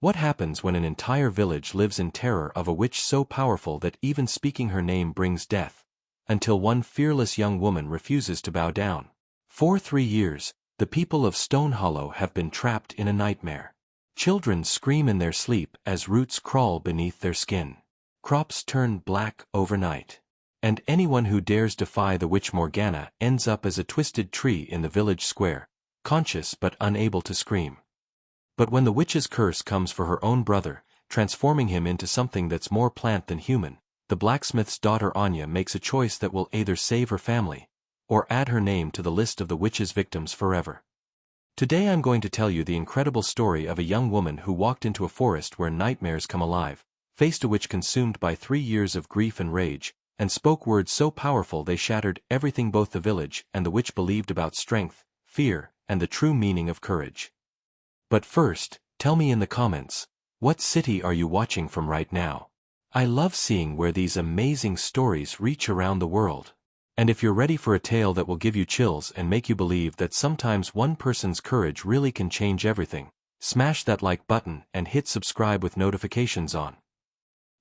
What happens when an entire village lives in terror of a witch so powerful that even speaking her name brings death, until one fearless young woman refuses to bow down? For 3 years, the people of Stonehollow have been trapped in a nightmare. Children scream in their sleep as roots crawl beneath their skin. Crops turn black overnight. And anyone who dares defy the witch Morgana ends up as a twisted tree in the village square, conscious but unable to scream. But when the witch's curse comes for her own brother, transforming him into something that's more plant than human, the blacksmith's daughter Anya makes a choice that will either save her family, or add her name to the list of the witch's victims forever. Today I'm going to tell you the incredible story of a young woman who walked into a forest where nightmares come alive, faced a witch consumed by 3 years of grief and rage, and spoke words so powerful they shattered everything both the village and the witch believed about strength, fear, and the true meaning of courage. But first, tell me in the comments, what city are you watching from right now? I love seeing where these amazing stories reach around the world. And if you're ready for a tale that will give you chills and make you believe that sometimes one person's courage really can change everything, smash that like button and hit subscribe with notifications on.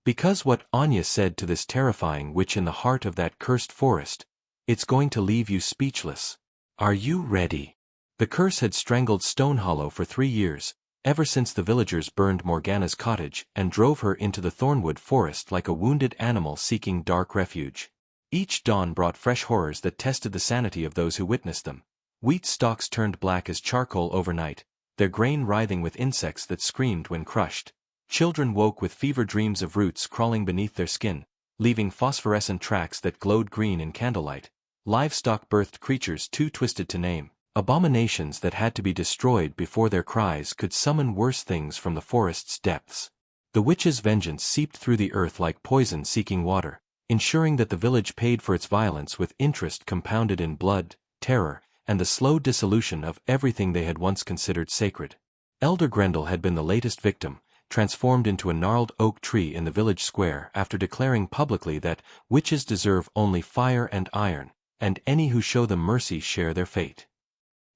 Because what Anya said to this terrifying witch in the heart of that cursed forest, it's going to leave you speechless. Are you ready? The curse had strangled Stonehollow for 3 years, ever since the villagers burned Morgana's cottage and drove her into the thornwood forest like a wounded animal seeking dark refuge. Each dawn brought fresh horrors that tested the sanity of those who witnessed them. Wheat stalks turned black as charcoal overnight, their grain writhing with insects that screamed when crushed. Children woke with fever dreams of roots crawling beneath their skin, leaving phosphorescent tracks that glowed green in candlelight. Livestock birthed creatures too twisted to name, abominations that had to be destroyed before their cries could summon worse things from the forest's depths. The witch's vengeance seeped through the earth like poison seeking water, ensuring that the village paid for its violence with interest compounded in blood, terror, and the slow dissolution of everything they had once considered sacred. Elder Grendel had been the latest victim, transformed into a gnarled oak tree in the village square after declaring publicly that witches deserve only fire and iron, and any who show them mercy share their fate.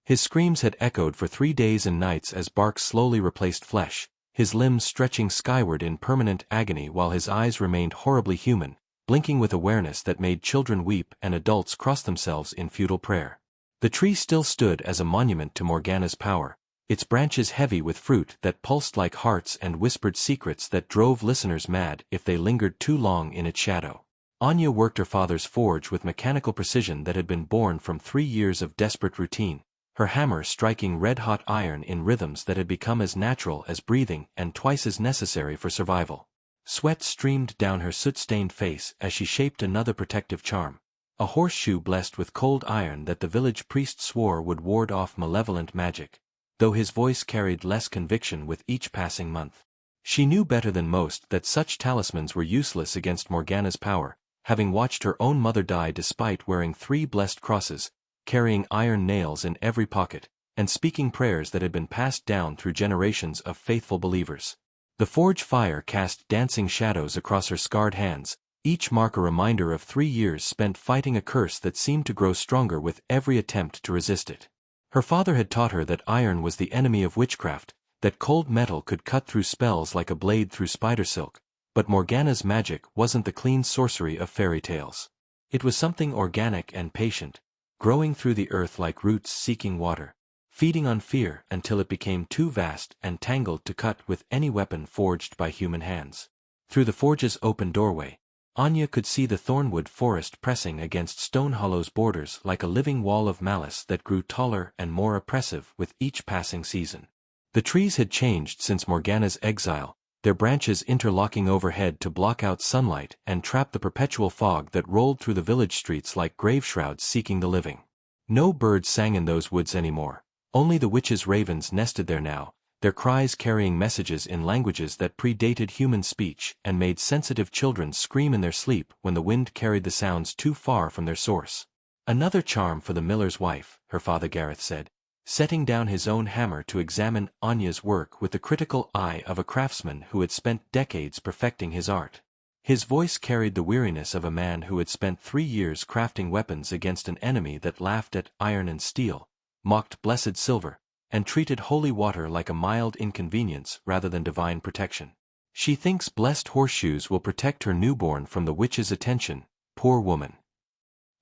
His screams had echoed for 3 days and nights as bark slowly replaced flesh, his limbs stretching skyward in permanent agony while his eyes remained horribly human, blinking with awareness that made children weep and adults cross themselves in futile prayer. The tree still stood as a monument to Morgana's power, its branches heavy with fruit that pulsed like hearts and whispered secrets that drove listeners mad if they lingered too long in its shadow. Anya worked her father's forge with mechanical precision that had been born from 3 years of desperate routine, her hammer striking red-hot iron in rhythms that had become as natural as breathing and twice as necessary for survival. Sweat streamed down her soot-stained face as she shaped another protective charm, a horseshoe blessed with cold iron that the village priest swore would ward off malevolent magic, though his voice carried less conviction with each passing month. She knew better than most that such talismans were useless against Morgana's power, having watched her own mother die despite wearing 3 blessed crosses, carrying iron nails in every pocket, and speaking prayers that had been passed down through generations of faithful believers. The forge fire cast dancing shadows across her scarred hands, each mark a reminder of 3 years spent fighting a curse that seemed to grow stronger with every attempt to resist it. Her father had taught her that iron was the enemy of witchcraft, that cold metal could cut through spells like a blade through spider silk, but Morgana's magic wasn't the clean sorcery of fairy tales. It was something organic and patient, growing through the earth like roots seeking water, feeding on fear until it became too vast and tangled to cut with any weapon forged by human hands. Through the forge's open doorway, Anya could see the thornwood forest pressing against Stonehollow's borders like a living wall of malice that grew taller and more oppressive with each passing season. The trees had changed since Morgana's exile, their branches interlocking overhead to block out sunlight and trap the perpetual fog that rolled through the village streets like grave shrouds seeking the living. No birds sang in those woods anymore, only the witches' ravens nested there now, their cries carrying messages in languages that predated human speech and made sensitive children scream in their sleep when the wind carried the sounds too far from their source. Another charm for the miller's wife, her father Gareth said, setting down his own hammer to examine Anya's work with the critical eye of a craftsman who had spent decades perfecting his art. His voice carried the weariness of a man who had spent 3 years crafting weapons against an enemy that laughed at iron and steel, mocked blessed silver, and treated holy water like a mild inconvenience rather than divine protection. She thinks blessed horseshoes will protect her newborn from the witch's attention, poor woman.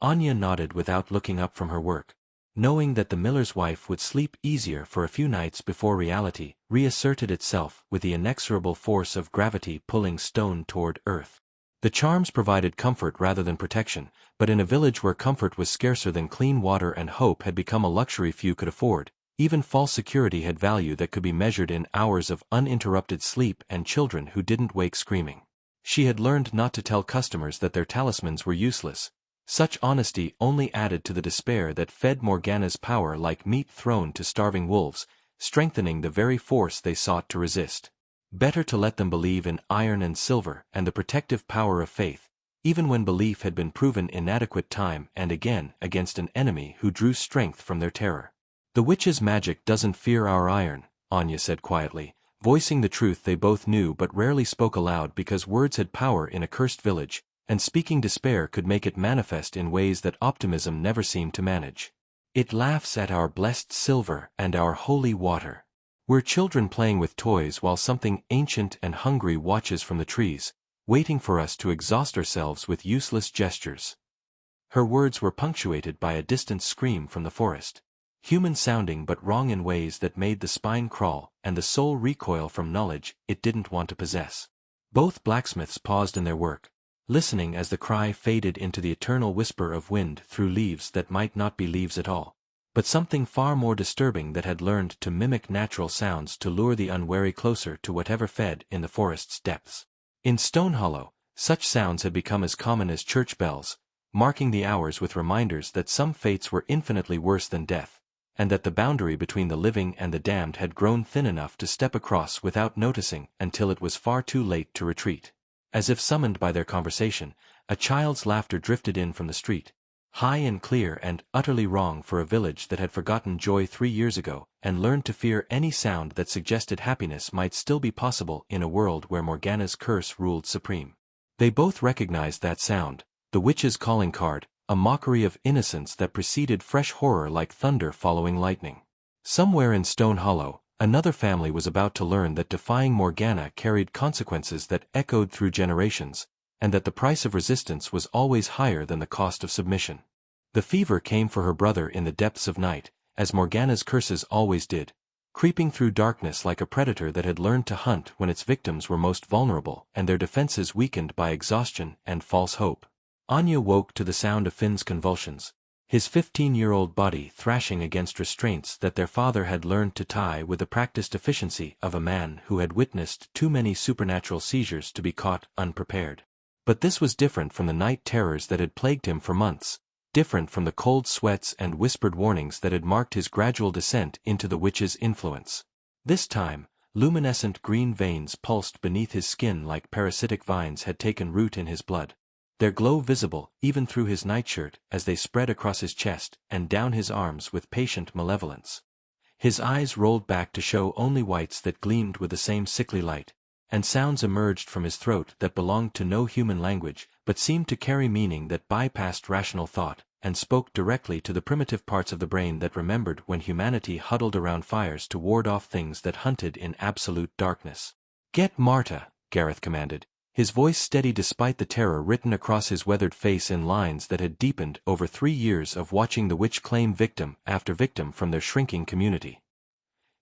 Anya nodded without looking up from her work, knowing that the miller's wife would sleep easier for a few nights before reality reasserted itself with the inexorable force of gravity pulling stone toward earth. The charms provided comfort rather than protection, but in a village where comfort was scarcer than clean water and hope had become a luxury few could afford, even false security had value that could be measured in hours of uninterrupted sleep and children who didn't wake screaming. She had learned not to tell customers that their talismans were useless. Such honesty only added to the despair that fed Morgana's power like meat thrown to starving wolves, strengthening the very force they sought to resist. Better to let them believe in iron and silver and the protective power of faith, even when belief had been proven inadequate time and again against an enemy who drew strength from their terror. The witch's magic doesn't fear our iron, Anya said quietly, voicing the truth they both knew but rarely spoke aloud because words had power in a cursed village, and speaking despair could make it manifest in ways that optimism never seemed to manage. It laughs at our blessed silver and our holy water. We're children playing with toys while something ancient and hungry watches from the trees, waiting for us to exhaust ourselves with useless gestures. Her words were punctuated by a distant scream from the forest. Human-sounding but wrong in ways that made the spine crawl and the soul recoil from knowledge it didn't want to possess. Both blacksmiths paused in their work, listening as the cry faded into the eternal whisper of wind through leaves that might not be leaves at all, but something far more disturbing that had learned to mimic natural sounds to lure the unwary closer to whatever fed in the forest's depths. In Stonehollow, such sounds had become as common as church bells, marking the hours with reminders that some fates were infinitely worse than death, and that the boundary between the living and the damned had grown thin enough to step across without noticing until it was far too late to retreat. As if summoned by their conversation, a child's laughter drifted in from the street, high and clear and utterly wrong for a village that had forgotten joy 3 years ago and learned to fear any sound that suggested happiness might still be possible in a world where Morgana's curse ruled supreme. They both recognized that sound, the witch's calling card, a mockery of innocence that preceded fresh horror like thunder following lightning. Somewhere in Stonehollow, another family was about to learn that defying Morgana carried consequences that echoed through generations, and that the price of resistance was always higher than the cost of submission. The fever came for her brother in the depths of night, as Morgana's curses always did, creeping through darkness like a predator that had learned to hunt when its victims were most vulnerable and their defenses weakened by exhaustion and false hope. Anya woke to the sound of Finn's convulsions, his 15-year-old body thrashing against restraints that their father had learned to tie with the practiced efficiency of a man who had witnessed too many supernatural seizures to be caught unprepared. But this was different from the night terrors that had plagued him for months, different from the cold sweats and whispered warnings that had marked his gradual descent into the witch's influence. This time, luminescent green veins pulsed beneath his skin like parasitic vines had taken root in his blood, their glow visible even through his nightshirt as they spread across his chest and down his arms with patient malevolence. His eyes rolled back to show only whites that gleamed with the same sickly light, and sounds emerged from his throat that belonged to no human language but seemed to carry meaning that bypassed rational thought and spoke directly to the primitive parts of the brain that remembered when humanity huddled around fires to ward off things that hunted in absolute darkness. "Get Marta," Gareth commanded, his voice steady despite the terror written across his weathered face in lines that had deepened over 3 years of watching the witch claim victim after victim from their shrinking community.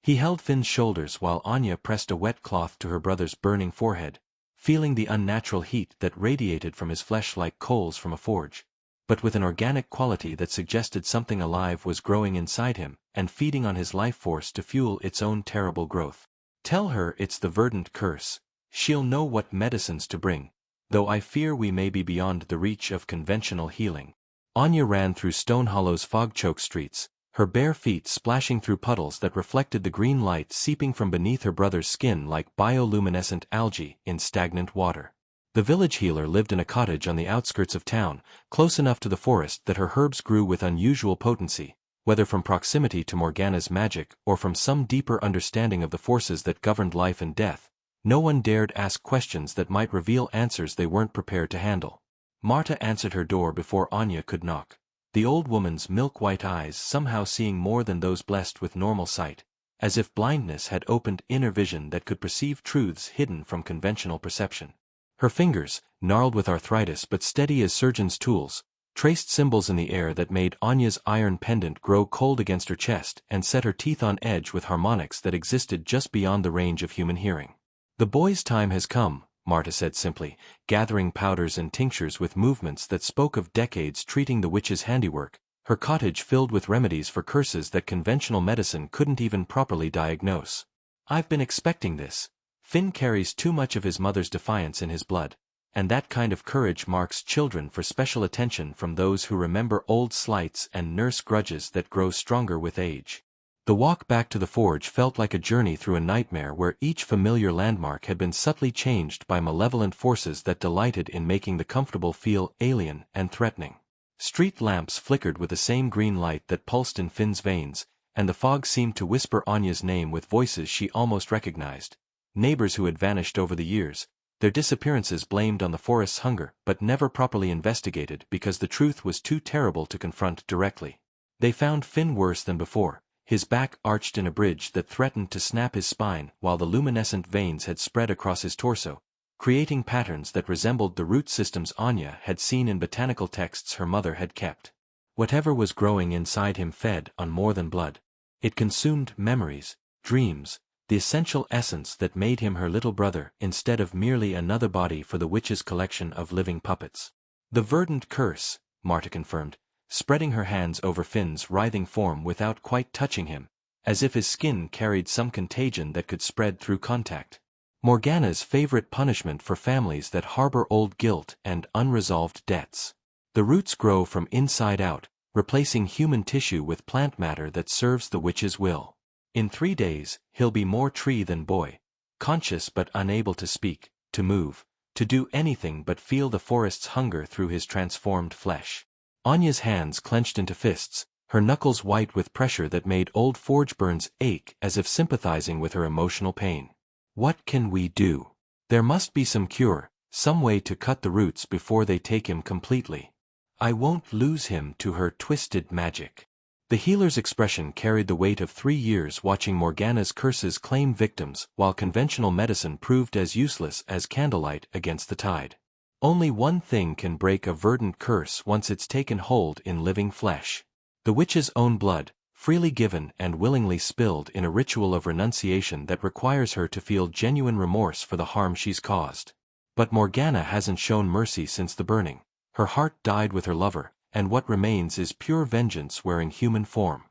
He held Finn's shoulders while Anya pressed a wet cloth to her brother's burning forehead, feeling the unnatural heat that radiated from his flesh like coals from a forge, but with an organic quality that suggested something alive was growing inside him and feeding on his life force to fuel its own terrible growth. "Tell her it's the verdant curse. She'll know what medicines to bring, though I fear we may be beyond the reach of conventional healing." Anya ran through Stonehollow's fog-choked streets, her bare feet splashing through puddles that reflected the green light seeping from beneath her brother's skin like bioluminescent algae in stagnant water. The village healer lived in a cottage on the outskirts of town, close enough to the forest that her herbs grew with unusual potency, whether from proximity to Morgana's magic or from some deeper understanding of the forces that governed life and death. No one dared ask questions that might reveal answers they weren't prepared to handle. Marta answered her door before Anya could knock, the old woman's milk-white eyes somehow seeing more than those blessed with normal sight, as if blindness had opened inner vision that could perceive truths hidden from conventional perception. Her fingers, gnarled with arthritis but steady as surgeons' tools, traced symbols in the air that made Anya's iron pendant grow cold against her chest and set her teeth on edge with harmonics that existed just beyond the range of human hearing. "The boy's time has come," Marta said simply, gathering powders and tinctures with movements that spoke of decades treating the witch's handiwork, her cottage filled with remedies for curses that conventional medicine couldn't even properly diagnose. "I've been expecting this. Finn carries too much of his mother's defiance in his blood, and that kind of courage marks children for special attention from those who remember old slights and nurse grudges that grow stronger with age." The walk back to the forge felt like a journey through a nightmare where each familiar landmark had been subtly changed by malevolent forces that delighted in making the comfortable feel alien and threatening. Street lamps flickered with the same green light that pulsed in Finn's veins, and the fog seemed to whisper Anya's name with voices she almost recognized. Neighbors who had vanished over the years, their disappearances blamed on the forest's hunger but never properly investigated because the truth was too terrible to confront directly. They found Finn worse than before, his back arched in a bridge that threatened to snap his spine while the luminescent veins had spread across his torso, creating patterns that resembled the root systems Anya had seen in botanical texts her mother had kept. Whatever was growing inside him fed on more than blood. It consumed memories, dreams, the essential essence that made him her little brother instead of merely another body for the witch's collection of living puppets. "The verdant curse," Marta confirmed, spreading her hands over Finn's writhing form without quite touching him, as if his skin carried some contagion that could spread through contact. "Morgana's favorite punishment for families that harbor old guilt and unresolved debts. The roots grow from inside out, replacing human tissue with plant matter that serves the witch's will. In 3 days, he'll be more tree than boy, conscious but unable to speak, to move, to do anything but feel the forest's hunger through his transformed flesh." Anya's hands clenched into fists, her knuckles white with pressure that made old forge burns ache as if sympathizing with her emotional pain. "What can we do? There must be some cure, some way to cut the roots before they take him completely. I won't lose him to her twisted magic." The healer's expression carried the weight of 3 years watching Morgana's curses claim victims while conventional medicine proved as useless as candlelight against the tide. Only one thing can break a verdant curse once it's taken hold in living flesh. The witch's own blood, freely given and willingly spilled in a ritual of renunciation that requires her to feel genuine remorse for the harm she's caused. But Morgana hasn't shown mercy since the burning. Her heart died with her lover, and what remains is pure vengeance wearing human form.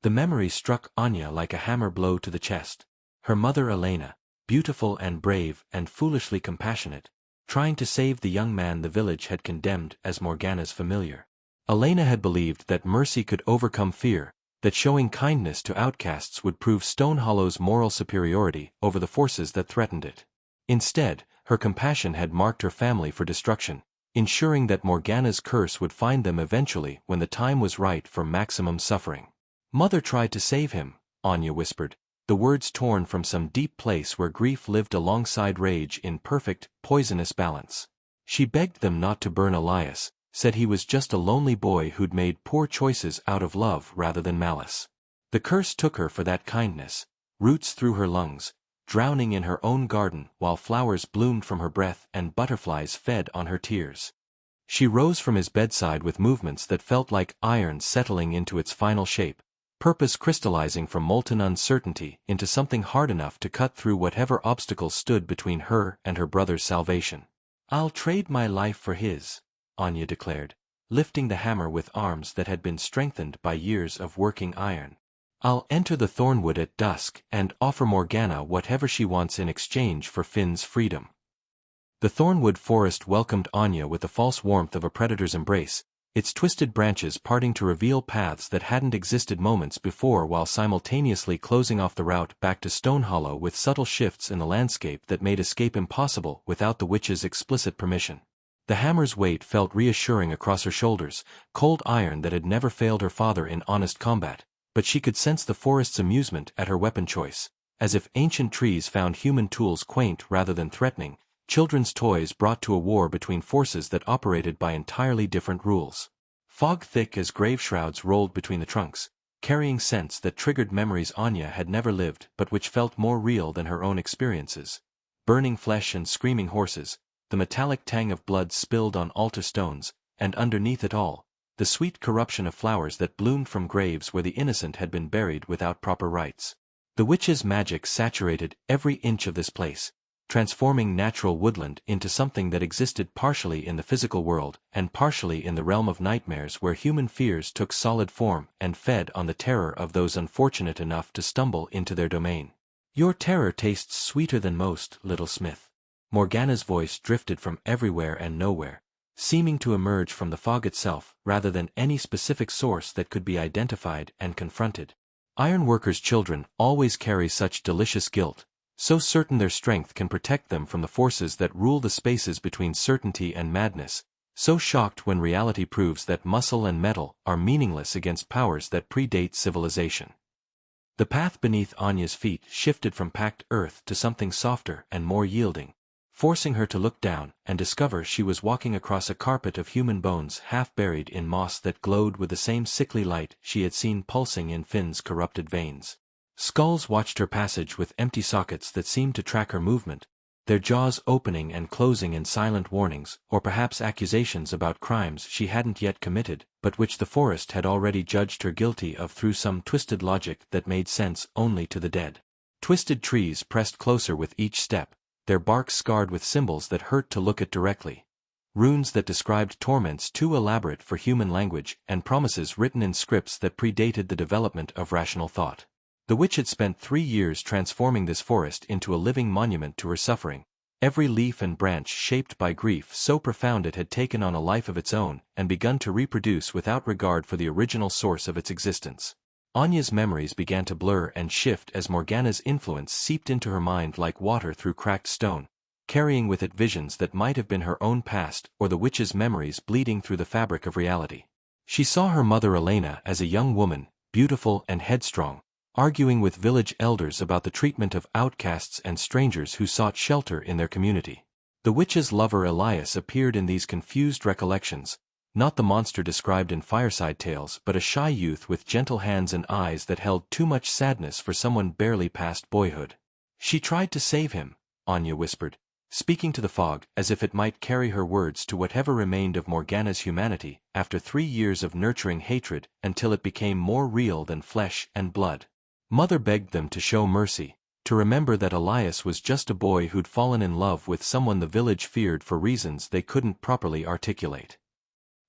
The memory struck Anya like a hammer blow to the chest. Her mother Elena, beautiful and brave and foolishly compassionate, trying to save the young man the village had condemned as Morgana's familiar. Elena had believed that mercy could overcome fear, that showing kindness to outcasts would prove Stonehollow's moral superiority over the forces that threatened it. Instead, her compassion had marked her family for destruction, ensuring that Morgana's curse would find them eventually when the time was right for maximum suffering. "Mother tried to save him," Anya whispered, the words torn from some deep place where grief lived alongside rage in perfect, poisonous balance. "She begged them not to burn Elias, said he was just a lonely boy who'd made poor choices out of love rather than malice. The curse took her for that kindness, roots through her lungs, drowning in her own garden while flowers bloomed from her breath and butterflies fed on her tears." She rose from his bedside with movements that felt like iron settling into its final shape, purpose crystallizing from molten uncertainty into something hard enough to cut through whatever obstacles stood between her and her brother's salvation. "I'll trade my life for his," Anya declared, lifting the hammer with arms that had been strengthened by years of working iron. "I'll enter the Thornwood at dusk and offer Morgana whatever she wants in exchange for Finn's freedom." The Thornwood forest welcomed Anya with the false warmth of a predator's embrace, its twisted branches parting to reveal paths that hadn't existed moments before while simultaneously closing off the route back to Stonehollow with subtle shifts in the landscape that made escape impossible without the witch's explicit permission. The hammer's weight felt reassuring across her shoulders, cold iron that had never failed her father in honest combat, but she could sense the forest's amusement at her weapon choice, as if ancient trees found human tools quaint rather than threatening, children's toys brought to a war between forces that operated by entirely different rules. Fog thick as grave shrouds rolled between the trunks, carrying scents that triggered memories Anya had never lived but which felt more real than her own experiences. Burning flesh and screaming horses, the metallic tang of blood spilled on altar stones, and underneath it all, the sweet corruption of flowers that bloomed from graves where the innocent had been buried without proper rites. The witch's magic saturated every inch of this place, transforming natural woodland into something that existed partially in the physical world and partially in the realm of nightmares where human fears took solid form and fed on the terror of those unfortunate enough to stumble into their domain. "Your terror tastes sweeter than most, little smith." Morgana's voice drifted from everywhere and nowhere, seeming to emerge from the fog itself rather than any specific source that could be identified and confronted. Ironworkers' children always carry such delicious guilt, so certain their strength can protect them from the forces that rule the spaces between certainty and madness, so shocked when reality proves that muscle and metal are meaningless against powers that predate civilization. The path beneath Anya's feet shifted from packed earth to something softer and more yielding, forcing her to look down and discover she was walking across a carpet of human bones half buried in moss that glowed with the same sickly light she had seen pulsing in Finn's corrupted veins. Skulls watched her passage with empty sockets that seemed to track her movement, their jaws opening and closing in silent warnings or perhaps accusations about crimes she hadn't yet committed but which the forest had already judged her guilty of through some twisted logic that made sense only to the dead. Twisted trees pressed closer with each step, their bark scarred with symbols that hurt to look at directly. Runes that described torments too elaborate for human language and promises written in scripts that predated the development of rational thought. The witch had spent 3 years transforming this forest into a living monument to her suffering, every leaf and branch shaped by grief so profound it had taken on a life of its own and begun to reproduce without regard for the original source of its existence. Anya's memories began to blur and shift as Morgana's influence seeped into her mind like water through cracked stone, carrying with it visions that might have been her own past or the witch's memories bleeding through the fabric of reality. She saw her mother Elena as a young woman, beautiful and headstrong, arguing with village elders about the treatment of outcasts and strangers who sought shelter in their community. The witch's lover Elias appeared in these confused recollections, not the monster described in fireside tales but a shy youth with gentle hands and eyes that held too much sadness for someone barely past boyhood. "She tried to save him," Anya whispered, speaking to the fog as if it might carry her words to whatever remained of Morgana's humanity after 3 years of nurturing hatred until it became more real than flesh and blood. Mother begged them to show mercy, to remember that Elias was just a boy who'd fallen in love with someone the village feared for reasons they couldn't properly articulate.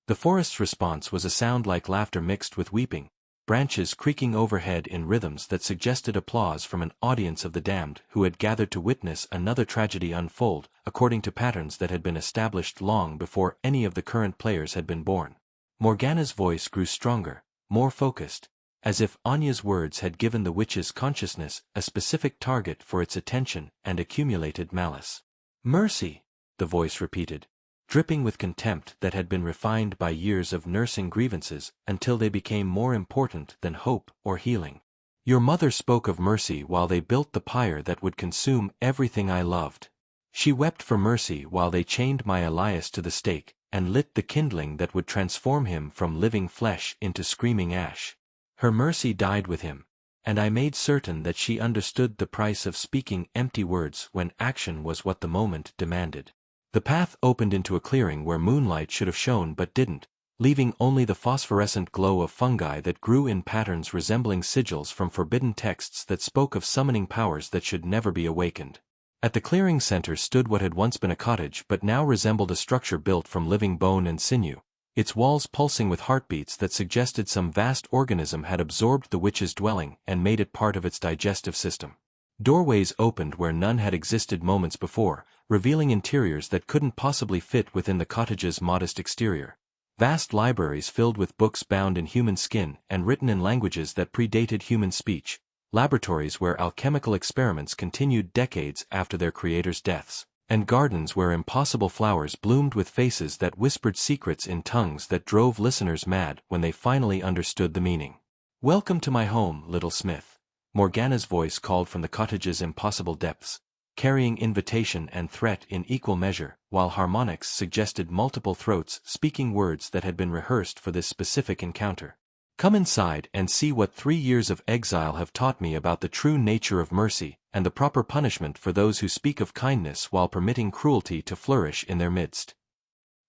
The forest's response was a sound like laughter mixed with weeping, branches creaking overhead in rhythms that suggested applause from an audience of the damned who had gathered to witness another tragedy unfold according to patterns that had been established long before any of the current players had been born. Morgana's voice grew stronger, more focused, as if Anya's words had given the witch's consciousness a specific target for its attention and accumulated malice. "Mercy," the voice repeated, dripping with contempt that had been refined by years of nursing grievances until they became more important than hope or healing. "Your mother spoke of mercy while they built the pyre that would consume everything I loved. She wept for mercy while they chained my Elias to the stake and lit the kindling that would transform him from living flesh into screaming ash. Her mercy died with him, and I made certain that she understood the price of speaking empty words when action was what the moment demanded." The path opened into a clearing where moonlight should have shone but didn't, leaving only the phosphorescent glow of fungi that grew in patterns resembling sigils from forbidden texts that spoke of summoning powers that should never be awakened. At the clearing's center stood what had once been a cottage but now resembled a structure built from living bone and sinew, its walls pulsing with heartbeats that suggested some vast organism had absorbed the witch's dwelling and made it part of its digestive system. Doorways opened where none had existed moments before, revealing interiors that couldn't possibly fit within the cottage's modest exterior. Vast libraries filled with books bound in human skin and written in languages that predated human speech, laboratories where alchemical experiments continued decades after their creators' deaths, and gardens where impossible flowers bloomed with faces that whispered secrets in tongues that drove listeners mad when they finally understood the meaning. "Welcome to my home, little smith," Morgana's voice called from the cottage's impossible depths, carrying invitation and threat in equal measure, while harmonics suggested multiple throats speaking words that had been rehearsed for this specific encounter. Come inside and see what 3 years of exile have taught me about the true nature of mercy, and the proper punishment for those who speak of kindness while permitting cruelty to flourish in their midst.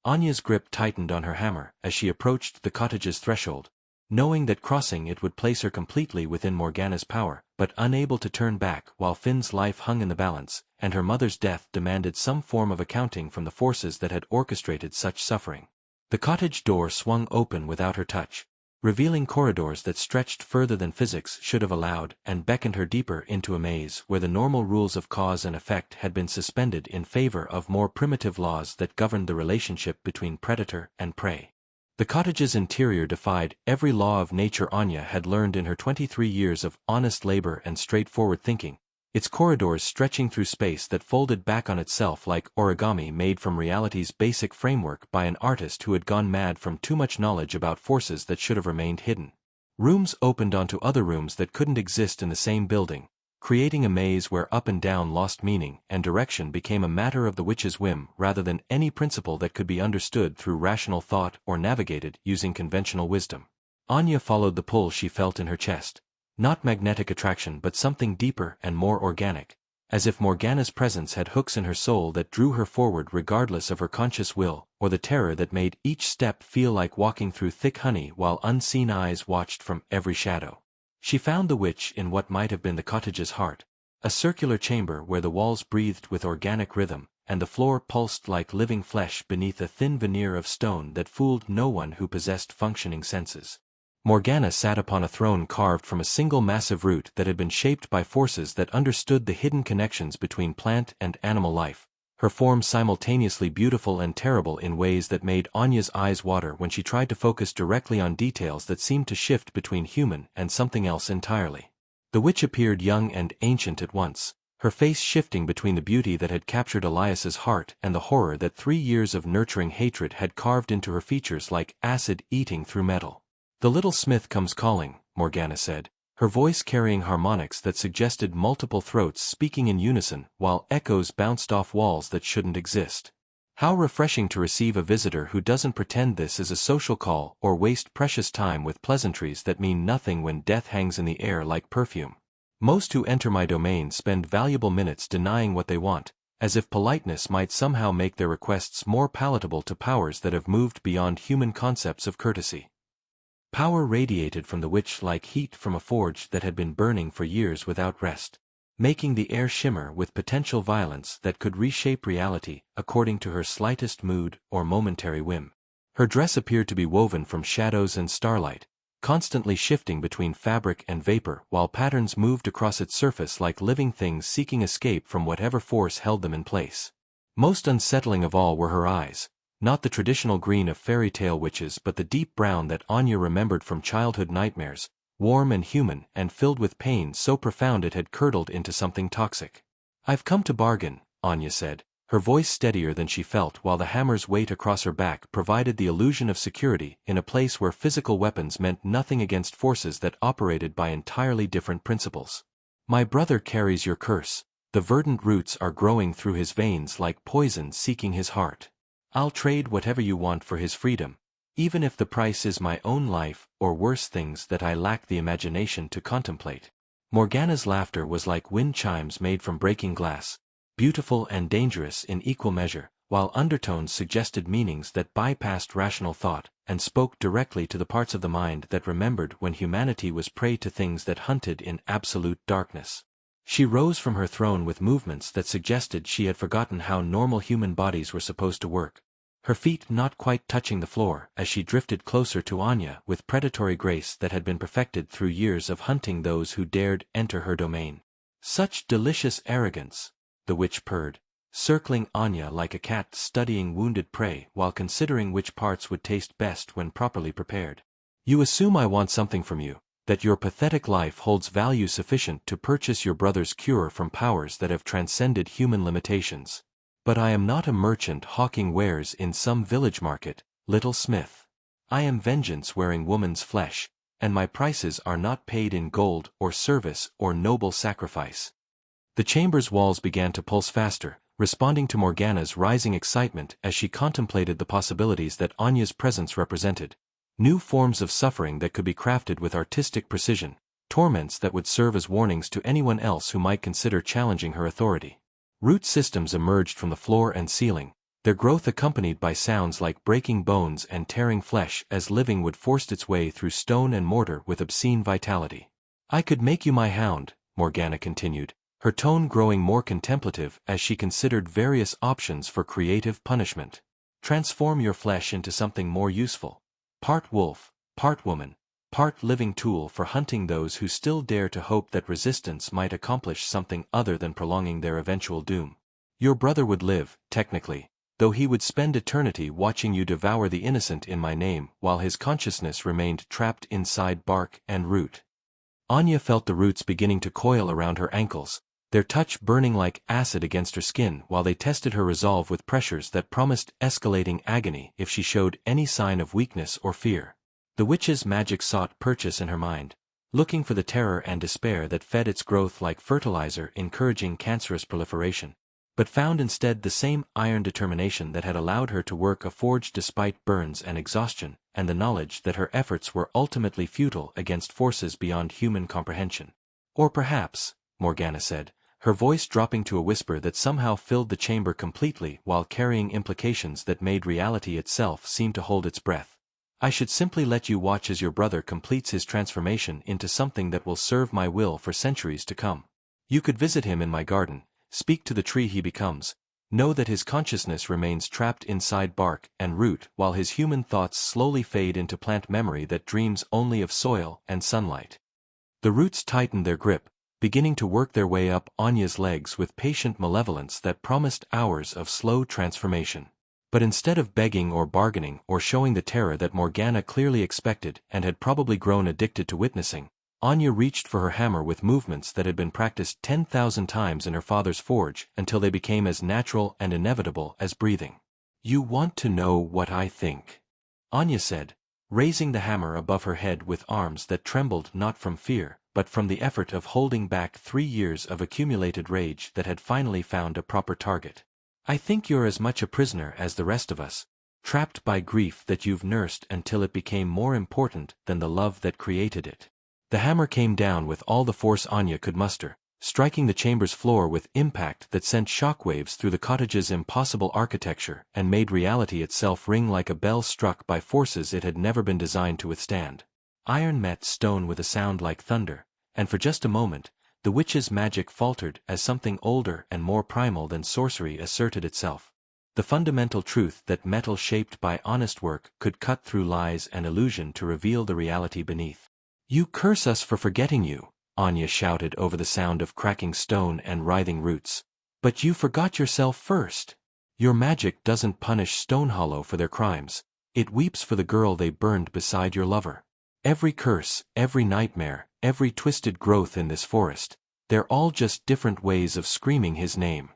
Anya's grip tightened on her hammer as she approached the cottage's threshold, knowing that crossing it would place her completely within Morgana's power, but unable to turn back while Finn's life hung in the balance, and her mother's death demanded some form of accounting from the forces that had orchestrated such suffering. The cottage door swung open without her touch, revealing corridors that stretched further than physics should have allowed, and beckoned her deeper into a maze where the normal rules of cause and effect had been suspended in favor of more primitive laws that governed the relationship between predator and prey. The cottage's interior defied every law of nature Anya had learned in her 23 years of honest labor and straightforward thinking, its corridors stretching through space that folded back on itself like origami made from reality's basic framework by an artist who had gone mad from too much knowledge about forces that should have remained hidden. Rooms opened onto other rooms that couldn't exist in the same building, creating a maze where up and down lost meaning and direction became a matter of the witch's whim rather than any principle that could be understood through rational thought or navigated using conventional wisdom. Anya followed the pull she felt in her chest. Not magnetic attraction but something deeper and more organic, as if Morgana's presence had hooks in her soul that drew her forward regardless of her conscious will, or the terror that made each step feel like walking through thick honey while unseen eyes watched from every shadow. She found the witch in what might have been the cottage's heart, a circular chamber where the walls breathed with organic rhythm, and the floor pulsed like living flesh beneath a thin veneer of stone that fooled no one who possessed functioning senses. Morgana sat upon a throne carved from a single massive root that had been shaped by forces that understood the hidden connections between plant and animal life, her form simultaneously beautiful and terrible in ways that made Anya's eyes water when she tried to focus directly on details that seemed to shift between human and something else entirely. The witch appeared young and ancient at once, her face shifting between the beauty that had captured Elias's heart and the horror that 3 years of nurturing hatred had carved into her features like acid eating through metal. "The little smith comes calling," Morgana said, her voice carrying harmonics that suggested multiple throats speaking in unison while echoes bounced off walls that shouldn't exist. How refreshing to receive a visitor who doesn't pretend this is a social call or waste precious time with pleasantries that mean nothing when death hangs in the air like perfume. Most who enter my domain spend valuable minutes denying what they want, as if politeness might somehow make their requests more palatable to powers that have moved beyond human concepts of courtesy. Power radiated from the witch like heat from a forge that had been burning for years without rest, making the air shimmer with potential violence that could reshape reality according to her slightest mood or momentary whim. Her dress appeared to be woven from shadows and starlight, constantly shifting between fabric and vapor while patterns moved across its surface like living things seeking escape from whatever force held them in place. Most unsettling of all were her eyes. Not the traditional green of fairy tale witches but the deep brown that Anya remembered from childhood nightmares, warm and human and filled with pain so profound it had curdled into something toxic. "I've come to bargain," Anya said, her voice steadier than she felt while the hammer's weight across her back provided the illusion of security in a place where physical weapons meant nothing against forces that operated by entirely different principles. "My brother carries your curse. The verdant roots are growing through his veins like poison seeking his heart. I'll trade whatever you want for his freedom, even if the price is my own life or worse things that I lack the imagination to contemplate." Morgana's laughter was like wind chimes made from breaking glass, beautiful and dangerous in equal measure, while undertones suggested meanings that bypassed rational thought and spoke directly to the parts of the mind that remembered when humanity was prey to things that hunted in absolute darkness. She rose from her throne with movements that suggested she had forgotten how normal human bodies were supposed to work, her feet not quite touching the floor as she drifted closer to Anya with predatory grace that had been perfected through years of hunting those who dared enter her domain. "Such delicious arrogance," the witch purred, circling Anya like a cat studying wounded prey while considering which parts would taste best when properly prepared. "You assume I want something from you, that your pathetic life holds value sufficient to purchase your brother's cure from powers that have transcended human limitations. But I am not a merchant hawking wares in some village market, little smith. I am vengeance wearing woman's flesh, and my prices are not paid in gold or service or noble sacrifice." The chamber's walls began to pulse faster, responding to Morgana's rising excitement as she contemplated the possibilities that Anya's presence represented. New forms of suffering that could be crafted with artistic precision, torments that would serve as warnings to anyone else who might consider challenging her authority. Root systems emerged from the floor and ceiling, their growth accompanied by sounds like breaking bones and tearing flesh as living wood forced its way through stone and mortar with obscene vitality. "I could make you my hound," Morgana continued, her tone growing more contemplative as she considered various options for creative punishment. "Transform your flesh into something more useful. Part wolf, part woman, part living tool for hunting those who still dare to hope that resistance might accomplish something other than prolonging their eventual doom. Your brother would live, technically, though he would spend eternity watching you devour the innocent in my name while his consciousness remained trapped inside bark and root." Anya felt the roots beginning to coil around her ankles, their touch burning like acid against her skin while they tested her resolve with pressures that promised escalating agony if she showed any sign of weakness or fear. The witch's magic sought purchase in her mind, looking for the terror and despair that fed its growth like fertilizer encouraging cancerous proliferation, but found instead the same iron determination that had allowed her to work a forge despite burns and exhaustion, and the knowledge that her efforts were ultimately futile against forces beyond human comprehension. "Or perhaps," Morgana said, her voice dropping to a whisper that somehow filled the chamber completely while carrying implications that made reality itself seem to hold its breath, "I should simply let you watch as your brother completes his transformation into something that will serve my will for centuries to come. You could visit him in my garden, speak to the tree he becomes, know that his consciousness remains trapped inside bark and root while his human thoughts slowly fade into plant memory that dreams only of soil and sunlight." The roots tightened their grip, beginning to work their way up Anya's legs with patient malevolence that promised hours of slow transformation. But instead of begging or bargaining or showing the terror that Morgana clearly expected and had probably grown addicted to witnessing, Anya reached for her hammer with movements that had been practiced 10,000 times in her father's forge until they became as natural and inevitable as breathing. "You want to know what I think," Anya said, raising the hammer above her head with arms that trembled not from fear, but from the effort of holding back 3 years of accumulated rage that had finally found a proper target. "I think you're as much a prisoner as the rest of us, trapped by grief that you've nursed until it became more important than the love that created it." The hammer came down with all the force Anya could muster, striking the chamber's floor with impact that sent shockwaves through the cottage's impossible architecture and made reality itself ring like a bell struck by forces it had never been designed to withstand. Iron met stone with a sound like thunder, and for just a moment, the witch's magic faltered as something older and more primal than sorcery asserted itself. The fundamental truth that metal shaped by honest work could cut through lies and illusion to reveal the reality beneath. "You curse us for forgetting you," Anya shouted over the sound of cracking stone and writhing roots. "But you forgot yourself first. Your magic doesn't punish Stonehollow for their crimes, it weeps for the girl they burned beside your lover. Every curse, every nightmare, every twisted growth in this forest, they're all just different ways of screaming his name."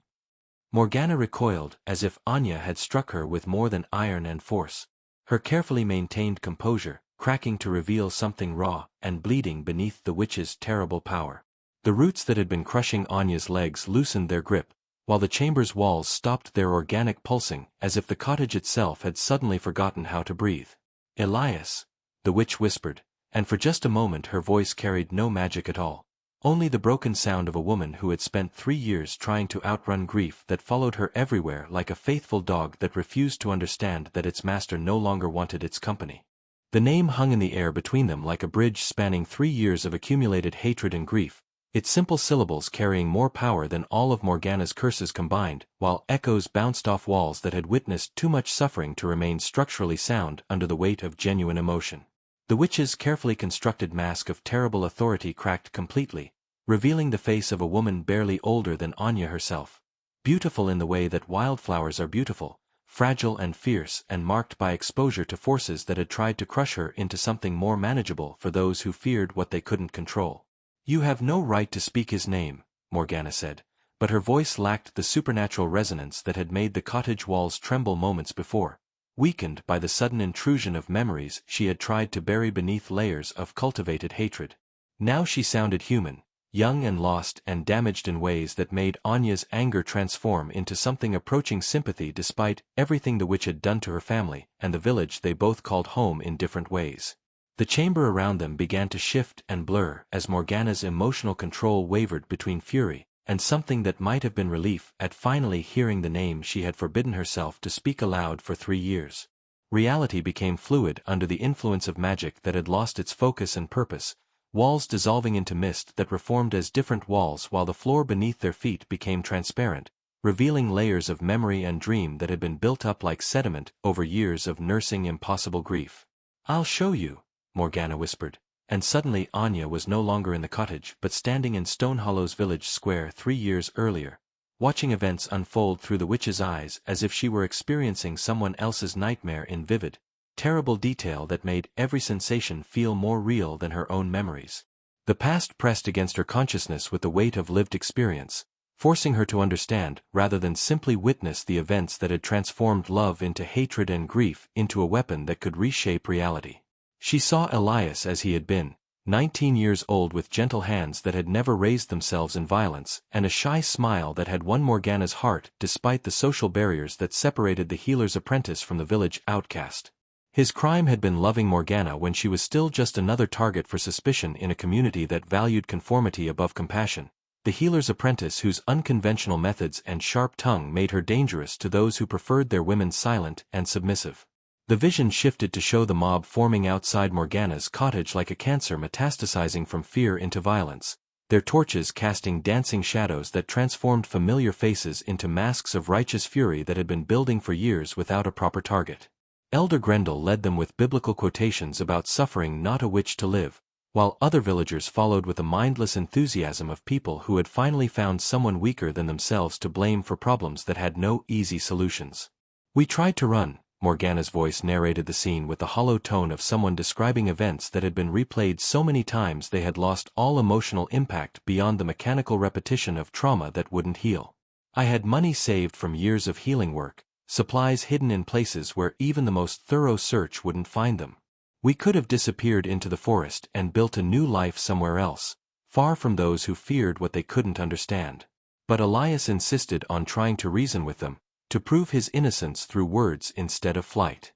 Morgana recoiled as if Anya had struck her with more than iron and force. Her carefully maintained composure, cracking to reveal something raw and bleeding beneath the witch's terrible power. The roots that had been crushing Anya's legs loosened their grip, while the chamber's walls stopped their organic pulsing as if the cottage itself had suddenly forgotten how to breathe. "Elias," the witch whispered, and for just a moment her voice carried no magic at all. Only the broken sound of a woman who had spent 3 years trying to outrun grief that followed her everywhere like a faithful dog that refused to understand that its master no longer wanted its company. The name hung in the air between them like a bridge spanning 3 years of accumulated hatred and grief, its simple syllables carrying more power than all of Morgana's curses combined, while echoes bounced off walls that had witnessed too much suffering to remain structurally sound under the weight of genuine emotion. The witch's carefully constructed mask of terrible authority cracked completely, revealing the face of a woman barely older than Anya herself. Beautiful in the way that wildflowers are beautiful, fragile and fierce and marked by exposure to forces that had tried to crush her into something more manageable for those who feared what they couldn't control. "You have no right to speak his name," Morgana said, but her voice lacked the supernatural resonance that had made the cottage walls tremble moments before, weakened by the sudden intrusion of memories she had tried to bury beneath layers of cultivated hatred. Now she sounded human, young and lost and damaged in ways that made Anya's anger transform into something approaching sympathy despite everything the witch had done to her family and the village they both called home in different ways. The chamber around them began to shift and blur as Morgana's emotional control wavered between fury and something that might have been relief at finally hearing the name she had forbidden herself to speak aloud for 3 years. Reality became fluid under the influence of magic that had lost its focus and purpose, walls dissolving into mist that reformed as different walls while the floor beneath their feet became transparent, revealing layers of memory and dream that had been built up like sediment over years of nursing impossible grief. "I'll show you," Morgana whispered, and suddenly Anya was no longer in the cottage but standing in Stonehollow's village square 3 years earlier, watching events unfold through the witch's eyes as if she were experiencing someone else's nightmare in vivid, terrible detail that made every sensation feel more real than her own memories. The past pressed against her consciousness with the weight of lived experience, forcing her to understand rather than simply witness the events that had transformed love into hatred and grief into a weapon that could reshape reality. She saw Elias as he had been, 19 years old with gentle hands that had never raised themselves in violence and a shy smile that had won Morgana's heart despite the social barriers that separated the healer's apprentice from the village outcast. His crime had been loving Morgana when she was still just another target for suspicion in a community that valued conformity above compassion, the healer's apprentice whose unconventional methods and sharp tongue made her dangerous to those who preferred their women silent and submissive. The vision shifted to show the mob forming outside Morgana's cottage like a cancer metastasizing from fear into violence, their torches casting dancing shadows that transformed familiar faces into masks of righteous fury that had been building for years without a proper target. Elder Grendel led them with biblical quotations about suffering not a witch to live, while other villagers followed with the mindless enthusiasm of people who had finally found someone weaker than themselves to blame for problems that had no easy solutions. "We tried to run," Morgana's voice narrated the scene with the hollow tone of someone describing events that had been replayed so many times they had lost all emotional impact beyond the mechanical repetition of trauma that wouldn't heal. "I had money saved from years of healing work, supplies hidden in places where even the most thorough search wouldn't find them. We could have disappeared into the forest and built a new life somewhere else, far from those who feared what they couldn't understand. But Elias insisted on trying to reason with them, to prove his innocence through words instead of flight."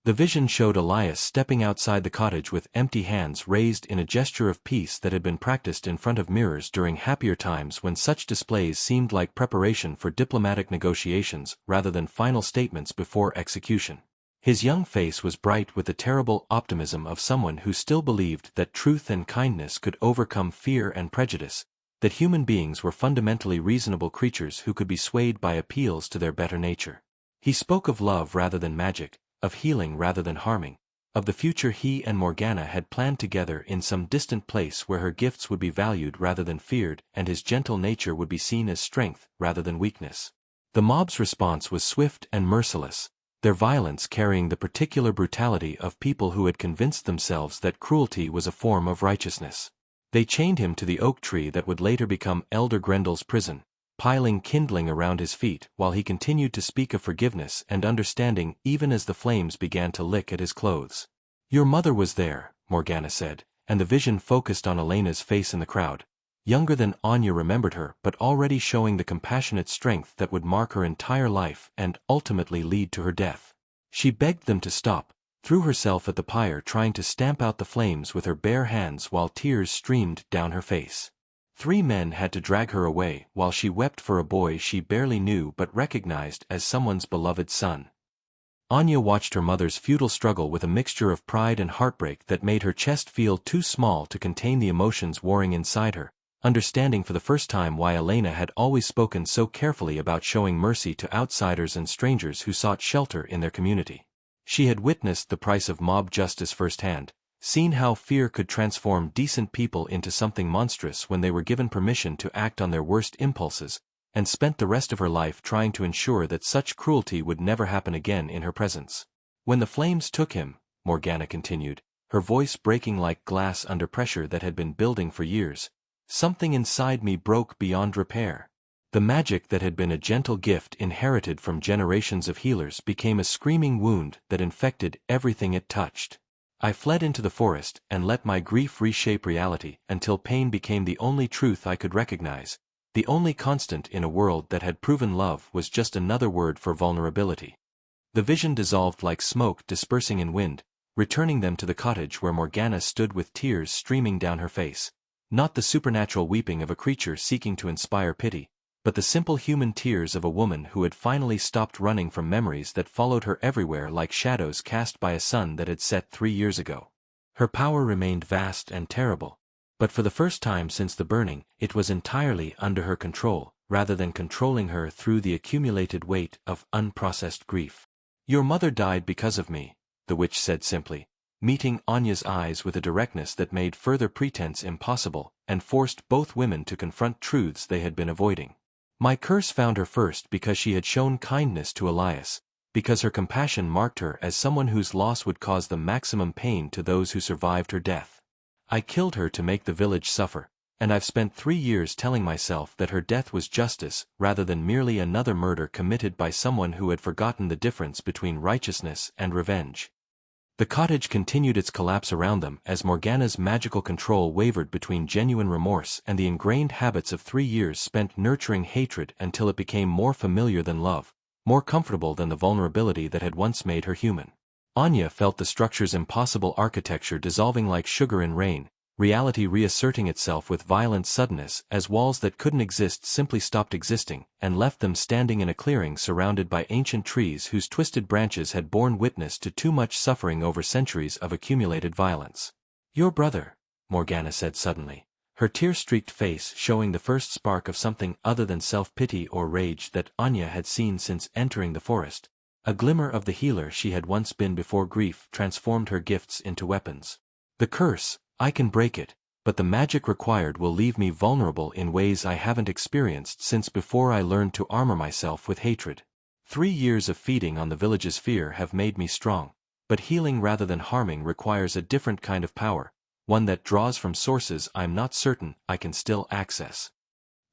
The vision showed Elias stepping outside the cottage with empty hands raised in a gesture of peace that had been practiced in front of mirrors during happier times when such displays seemed like preparation for diplomatic negotiations rather than final statements before execution. His young face was bright with the terrible optimism of someone who still believed that truth and kindness could overcome fear and prejudice, that human beings were fundamentally reasonable creatures who could be swayed by appeals to their better nature. He spoke of love rather than magic, of healing rather than harming, of the future he and Morgana had planned together in some distant place where her gifts would be valued rather than feared and his gentle nature would be seen as strength rather than weakness. The mob's response was swift and merciless, their violence carrying the particular brutality of people who had convinced themselves that cruelty was a form of righteousness. They chained him to the oak tree that would later become Elder Grendel's prison, piling kindling around his feet while he continued to speak of forgiveness and understanding even as the flames began to lick at his clothes. "Your mother was there," Morgana said, and the vision focused on Elena's face in the crowd, younger than Anya remembered her but already showing the compassionate strength that would mark her entire life and ultimately lead to her death. She begged them to stop, threw herself at the pyre trying to stamp out the flames with her bare hands while tears streamed down her face. 3 men had to drag her away while she wept for a boy she barely knew but recognized as someone's beloved son. Anya watched her mother's futile struggle with a mixture of pride and heartbreak that made her chest feel too small to contain the emotions warring inside her, understanding for the first time why Elena had always spoken so carefully about showing mercy to outsiders and strangers who sought shelter in their community. She had witnessed the price of mob justice firsthand, seen how fear could transform decent people into something monstrous when they were given permission to act on their worst impulses, and spent the rest of her life trying to ensure that such cruelty would never happen again in her presence. "When the flames took him," Morgana continued, her voice breaking like glass under pressure that had been building for years, "something inside me broke beyond repair. The magic that had been a gentle gift inherited from generations of healers became a screaming wound that infected everything it touched. I fled into the forest and let my grief reshape reality until pain became the only truth I could recognize, the only constant in a world that had proven love was just another word for vulnerability. The vision dissolved like smoke dispersing in wind, returning them to the cottage where Morgana stood with tears streaming down her face. Not the supernatural weeping of a creature seeking to inspire pity, but the simple human tears of a woman who had finally stopped running from memories that followed her everywhere like shadows cast by a sun that had set 3 years ago. Her power remained vast and terrible, but for the first time since the burning, it was entirely under her control, rather than controlling her through the accumulated weight of unprocessed grief. "Your mother died because of me," the witch said simply, meeting Anya's eyes with a directness that made further pretense impossible, and forced both women to confront truths they had been avoiding. "My curse found her first because she had shown kindness to Elias, because her compassion marked her as someone whose loss would cause the maximum pain to those who survived her death. I killed her to make the village suffer, and I've spent 3 years telling myself that her death was justice rather than merely another murder committed by someone who had forgotten the difference between righteousness and revenge." The cottage continued its collapse around them as Morgana's magical control wavered between genuine remorse and the ingrained habits of 3 years spent nurturing hatred until it became more familiar than love, more comfortable than the vulnerability that had once made her human. Anya felt the structure's impossible architecture dissolving like sugar in rain, reality reasserting itself with violent suddenness as walls that couldn't exist simply stopped existing and left them standing in a clearing surrounded by ancient trees whose twisted branches had borne witness to too much suffering over centuries of accumulated violence. "Your brother," Morgana said suddenly, her tear-streaked face showing the first spark of something other than self-pity or rage that Anya had seen since entering the forest, a glimmer of the healer she had once been before grief transformed her gifts into weapons. "The curse, I can break it, but the magic required will leave me vulnerable in ways I haven't experienced since before I learned to armor myself with hatred. 3 years of feeding on the village's fear have made me strong, but healing rather than harming requires a different kind of power, one that draws from sources I'm not certain I can still access."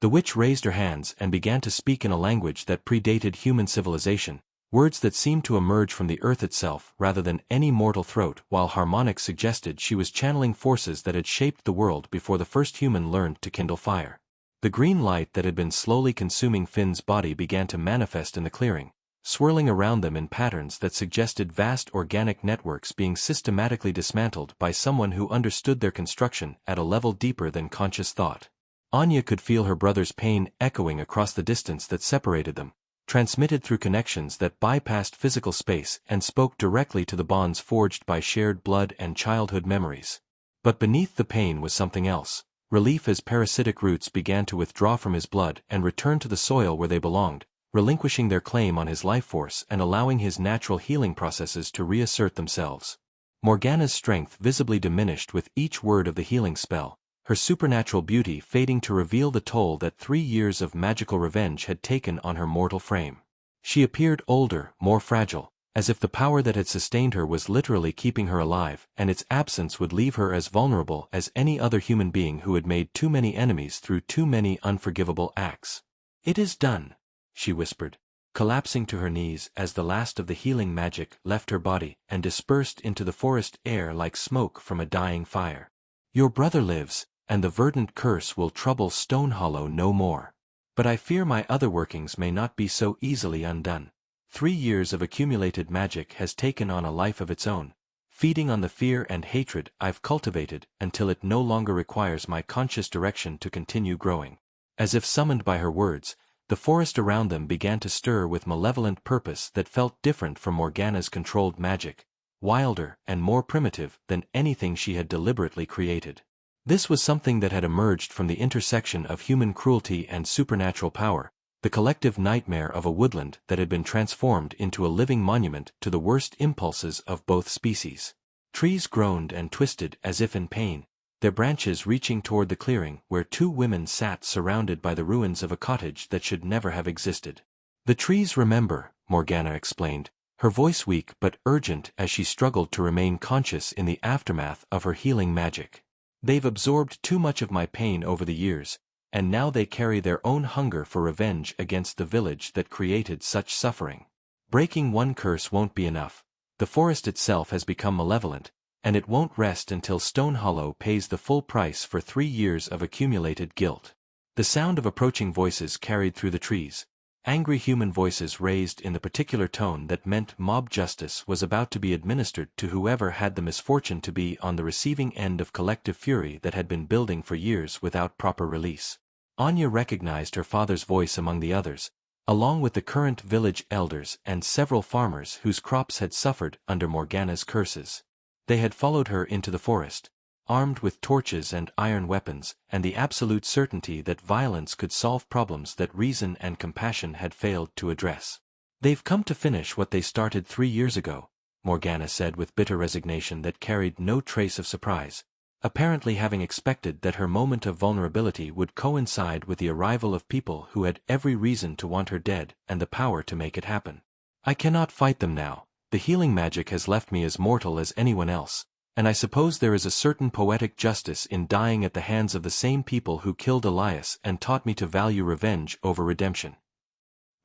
The witch raised her hands and began to speak in a language that predated human civilization, words that seemed to emerge from the earth itself rather than any mortal throat, while harmonics suggested she was channeling forces that had shaped the world before the first human learned to kindle fire. The green light that had been slowly consuming Finn's body began to manifest in the clearing, swirling around them in patterns that suggested vast organic networks being systematically dismantled by someone who understood their construction at a level deeper than conscious thought. Anya could feel her brother's pain echoing across the distance that separated them, transmitted through connections that bypassed physical space and spoke directly to the bonds forged by shared blood and childhood memories. But beneath the pain was something else, relief as parasitic roots began to withdraw from his blood and return to the soil where they belonged, relinquishing their claim on his life force and allowing his natural healing processes to reassert themselves. Morgana's strength visibly diminished with each word of the healing spell, her supernatural beauty fading to reveal the toll that 3 years of magical revenge had taken on her mortal frame. She appeared older, more fragile, as if the power that had sustained her was literally keeping her alive, and its absence would leave her as vulnerable as any other human being who had made too many enemies through too many unforgivable acts. "It is done," she whispered, collapsing to her knees as the last of the healing magic left her body and dispersed into the forest air like smoke from a dying fire. "Your brother lives, and the verdant curse will trouble Stonehollow no more. But I fear my other workings may not be so easily undone. 3 years of accumulated magic has taken on a life of its own, feeding on the fear and hatred I've cultivated until it no longer requires my conscious direction to continue growing." As if summoned by her words, the forest around them began to stir with malevolent purpose that felt different from Morgana's controlled magic, wilder and more primitive than anything she had deliberately created. This was something that had emerged from the intersection of human cruelty and supernatural power, the collective nightmare of a woodland that had been transformed into a living monument to the worst impulses of both species. Trees groaned and twisted as if in pain, their branches reaching toward the clearing where 2 women sat surrounded by the ruins of a cottage that should never have existed. "The trees remember," Morgana explained, her voice weak but urgent as she struggled to remain conscious in the aftermath of her healing magic. "They've absorbed too much of my pain over the years, and now they carry their own hunger for revenge against the village that created such suffering. Breaking one curse won't be enough. The forest itself has become malevolent, and it won't rest until Stonehollow pays the full price for 3 years of accumulated guilt. The sound of approaching voices carried through the trees. Angry human voices raised in the particular tone that meant mob justice was about to be administered to whoever had the misfortune to be on the receiving end of collective fury that had been building for years without proper release. Anya recognized her father's voice among the others, along with the current village elders and several farmers whose crops had suffered under Morgana's curses. They had followed her into the forest, armed with torches and iron weapons, and the absolute certainty that violence could solve problems that reason and compassion had failed to address. "They've come to finish what they started 3 years ago," Morgana said with bitter resignation that carried no trace of surprise, apparently having expected that her moment of vulnerability would coincide with the arrival of people who had every reason to want her dead and the power to make it happen. "I cannot fight them now. The healing magic has left me as mortal as anyone else. And I suppose there is a certain poetic justice in dying at the hands of the same people who killed Elias and taught me to value revenge over redemption."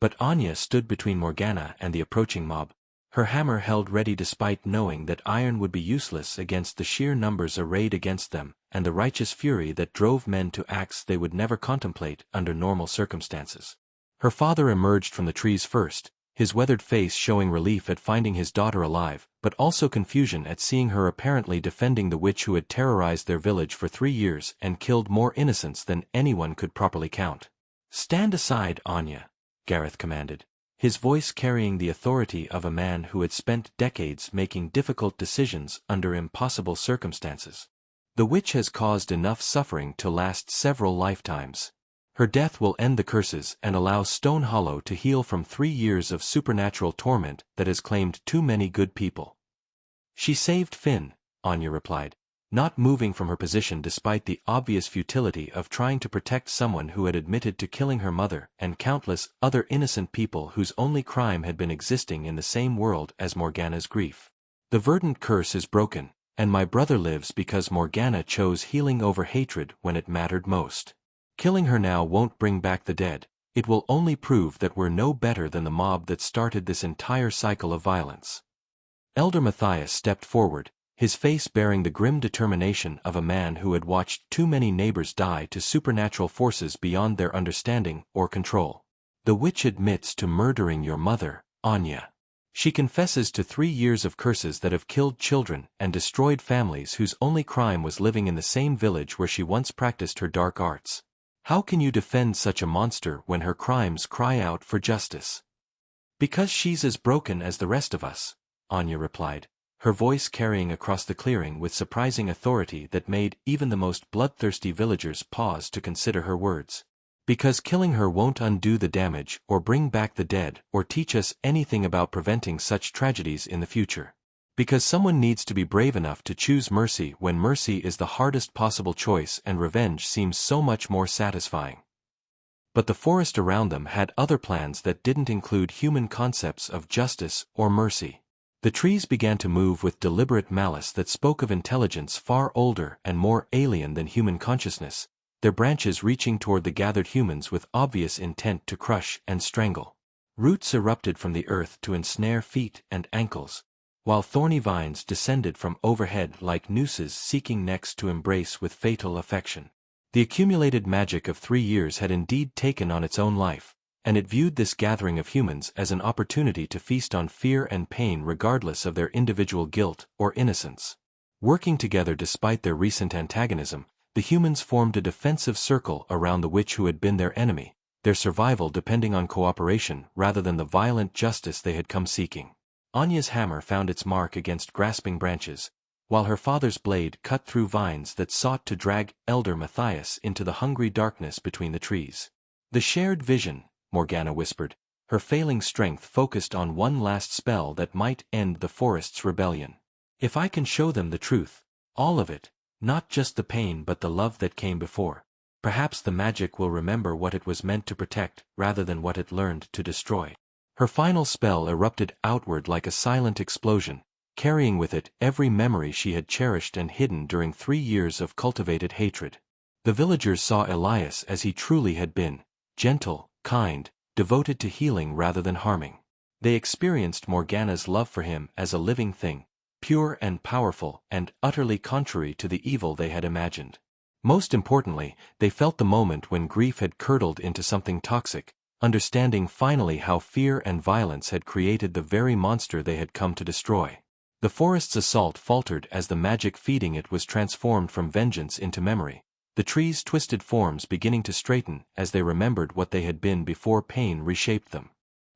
But Anya stood between Morgana and the approaching mob, her hammer held ready despite knowing that iron would be useless against the sheer numbers arrayed against them and the righteous fury that drove men to acts they would never contemplate under normal circumstances. Her father emerged from the trees first, his weathered face showing relief at finding his daughter alive, but also confusion at seeing her apparently defending the witch who had terrorized their village for 3 years and killed more innocents than anyone could properly count. "Stand aside, Anya," Gareth commanded, his voice carrying the authority of a man who had spent decades making difficult decisions under impossible circumstances. "The witch has caused enough suffering to last several lifetimes. Her death will end the curses and allow Stonehollow to heal from 3 years of supernatural torment that has claimed too many good people." "She saved Finn," Anya replied, not moving from her position despite the obvious futility of trying to protect someone who had admitted to killing her mother and countless other innocent people whose only crime had been existing in the same world as Morgana's grief. "The verdant curse is broken, and my brother lives because Morgana chose healing over hatred when it mattered most. Killing her now won't bring back the dead, it will only prove that we're no better than the mob that started this entire cycle of violence." Elder Matthias stepped forward, his face bearing the grim determination of a man who had watched too many neighbors die to supernatural forces beyond their understanding or control. "The witch admits to murdering your mother, Anya. She confesses to 3 years of curses that have killed children and destroyed families whose only crime was living in the same village where she once practiced her dark arts. How can you defend such a monster when her crimes cry out for justice?" "Because she's as broken as the rest of us," Anya replied, her voice carrying across the clearing with surprising authority that made even the most bloodthirsty villagers pause to consider her words. "Because killing her won't undo the damage or bring back the dead or teach us anything about preventing such tragedies in the future. Because someone needs to be brave enough to choose mercy when mercy is the hardest possible choice and revenge seems so much more satisfying." But the forest around them had other plans that didn't include human concepts of justice or mercy. The trees began to move with deliberate malice that spoke of intelligence far older and more alien than human consciousness, their branches reaching toward the gathered humans with obvious intent to crush and strangle. Roots erupted from the earth to ensnare feet and ankles, while thorny vines descended from overhead like nooses seeking necks to embrace with fatal affection. The accumulated magic of 3 years had indeed taken on its own life, and it viewed this gathering of humans as an opportunity to feast on fear and pain regardless of their individual guilt or innocence. Working together despite their recent antagonism, the humans formed a defensive circle around the witch who had been their enemy, their survival depending on cooperation rather than the violent justice they had come seeking. Anya's hammer found its mark against grasping branches, while her father's blade cut through vines that sought to drag Elder Matthias into the hungry darkness between the trees. "The shared vision," Morgana whispered, her failing strength focused on one last spell that might end the forest's rebellion. "If I can show them the truth, all of it, not just the pain but the love that came before, perhaps the magic will remember what it was meant to protect rather than what it learned to destroy." Her final spell erupted outward like a silent explosion, carrying with it every memory she had cherished and hidden during 3 years of cultivated hatred. The villagers saw Elias as he truly had been, gentle, kind, devoted to healing rather than harming. They experienced Morgana's love for him as a living thing, pure and powerful, and utterly contrary to the evil they had imagined. Most importantly, they felt the moment when grief had curdled into something toxic, understanding finally how fear and violence had created the very monster they had come to destroy. The forest's assault faltered as the magic feeding it was transformed from vengeance into memory, the trees' twisted forms beginning to straighten as they remembered what they had been before pain reshaped them.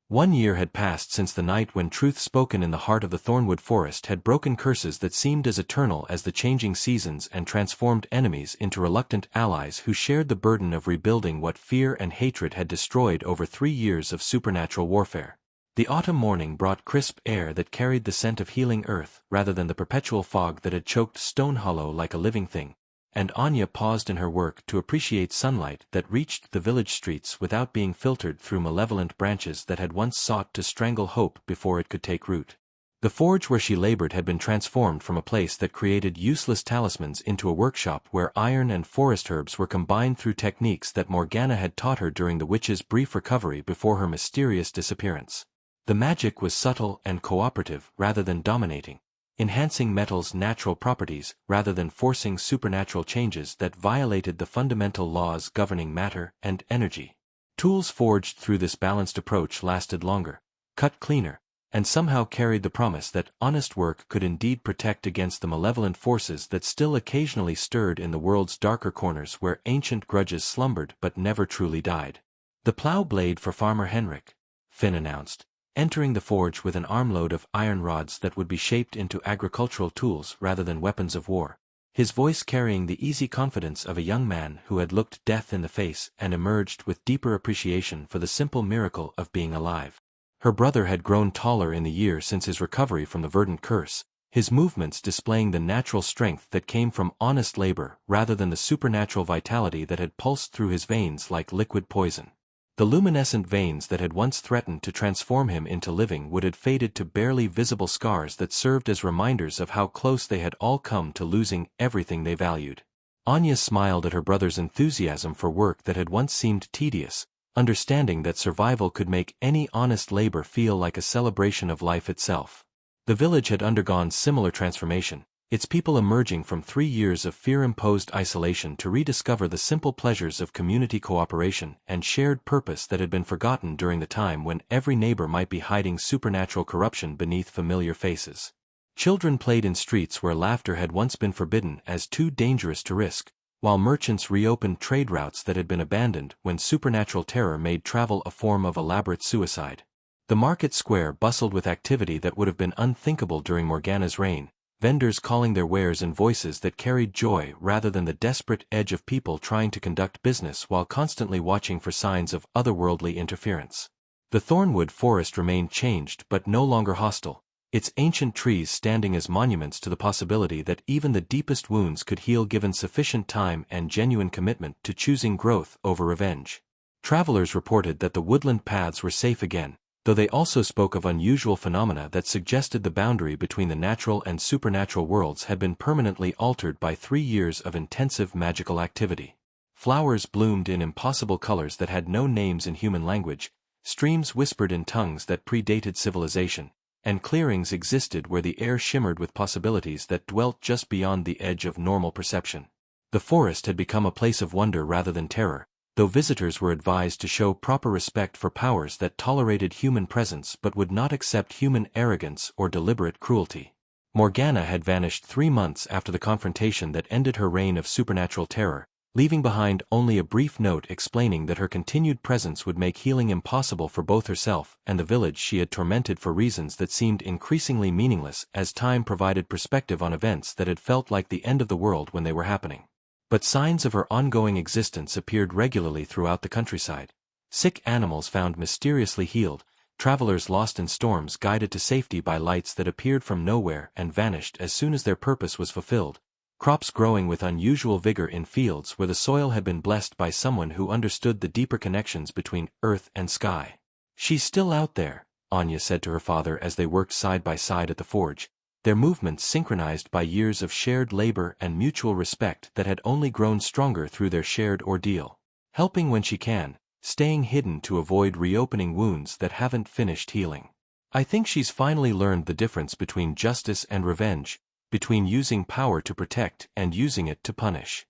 1 year had passed since the night when truth spoken in the heart of the thornwood forest had broken curses that seemed as eternal as the changing seasons and transformed enemies into reluctant allies who shared the burden of rebuilding what fear and hatred had destroyed over 3 years of supernatural warfare. The autumn morning brought crisp air that carried the scent of healing earth rather than the perpetual fog that had choked Stonehollow like a living thing, and Anya paused in her work to appreciate sunlight that reached the village streets without being filtered through malevolent branches that had once sought to strangle hope before it could take root. The forge where she labored had been transformed from a place that created useless talismans into a workshop where iron and forest herbs were combined through techniques that Morgana had taught her during the witch's brief recovery before her mysterious disappearance. The magic was subtle and cooperative rather than dominating, enhancing metal's natural properties rather than forcing supernatural changes that violated the fundamental laws governing matter and energy. Tools forged through this balanced approach lasted longer, cut cleaner, and somehow carried the promise that honest work could indeed protect against the malevolent forces that still occasionally stirred in the world's darker corners where ancient grudges slumbered but never truly died. "The plow blade for Farmer Henrik," Finn announced, entering the forge with an armload of iron rods that would be shaped into agricultural tools rather than weapons of war, his voice carrying the easy confidence of a young man who had looked death in the face and emerged with deeper appreciation for the simple miracle of being alive. Her brother had grown taller in the year since his recovery from the verdant curse, his movements displaying the natural strength that came from honest labor rather than the supernatural vitality that had pulsed through his veins like liquid poison. The luminescent veins that had once threatened to transform him into living wood had faded to barely visible scars that served as reminders of how close they had all come to losing everything they valued. Anya smiled at her brother's enthusiasm for work that had once seemed tedious, understanding that survival could make any honest labor feel like a celebration of life itself. The village had undergone similar transformation, its people emerging from 3 years of fear-imposed isolation to rediscover the simple pleasures of community cooperation and shared purpose that had been forgotten during the time when every neighbor might be hiding supernatural corruption beneath familiar faces. Children played in streets where laughter had once been forbidden as too dangerous to risk, while merchants reopened trade routes that had been abandoned when supernatural terror made travel a form of elaborate suicide. The market square bustled with activity that would have been unthinkable during Morgana's reign, vendors calling their wares in voices that carried joy rather than the desperate edge of people trying to conduct business while constantly watching for signs of otherworldly interference. The thornwood forest remained changed but no longer hostile, its ancient trees standing as monuments to the possibility that even the deepest wounds could heal given sufficient time and genuine commitment to choosing growth over revenge. Travelers reported that the woodland paths were safe again, though they also spoke of unusual phenomena that suggested the boundary between the natural and supernatural worlds had been permanently altered by 3 years of intensive magical activity. Flowers bloomed in impossible colors that had no names in human language, streams whispered in tongues that predated civilization, and clearings existed where the air shimmered with possibilities that dwelt just beyond the edge of normal perception. The forest had become a place of wonder rather than terror, though visitors were advised to show proper respect for powers that tolerated human presence but would not accept human arrogance or deliberate cruelty. Morgana had vanished 3 months after the confrontation that ended her reign of supernatural terror, leaving behind only a brief note explaining that her continued presence would make healing impossible for both herself and the village she had tormented for reasons that seemed increasingly meaningless as time provided perspective on events that had felt like the end of the world when they were happening. But signs of her ongoing existence appeared regularly throughout the countryside. Sick animals found mysteriously healed, travelers lost in storms guided to safety by lights that appeared from nowhere and vanished as soon as their purpose was fulfilled, crops growing with unusual vigor in fields where the soil had been blessed by someone who understood the deeper connections between earth and sky. "She's still out there," Anya said to her father as they worked side by side at the forge, their movements synchronized by years of shared labor and mutual respect that had only grown stronger through their shared ordeal. "Helping when she can, staying hidden to avoid reopening wounds that haven't finished healing." I think she's finally learned the difference between justice and revenge, between using power to protect and using it to punish.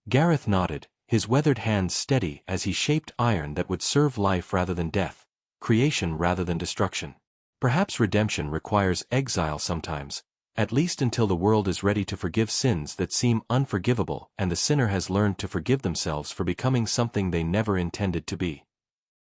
Gareth nodded, his weathered hands steady as he shaped iron that would serve life rather than death, creation rather than destruction. Perhaps redemption requires exile sometimes, at least until the world is ready to forgive sins that seem unforgivable and the sinner has learned to forgive themselves for becoming something they never intended to be.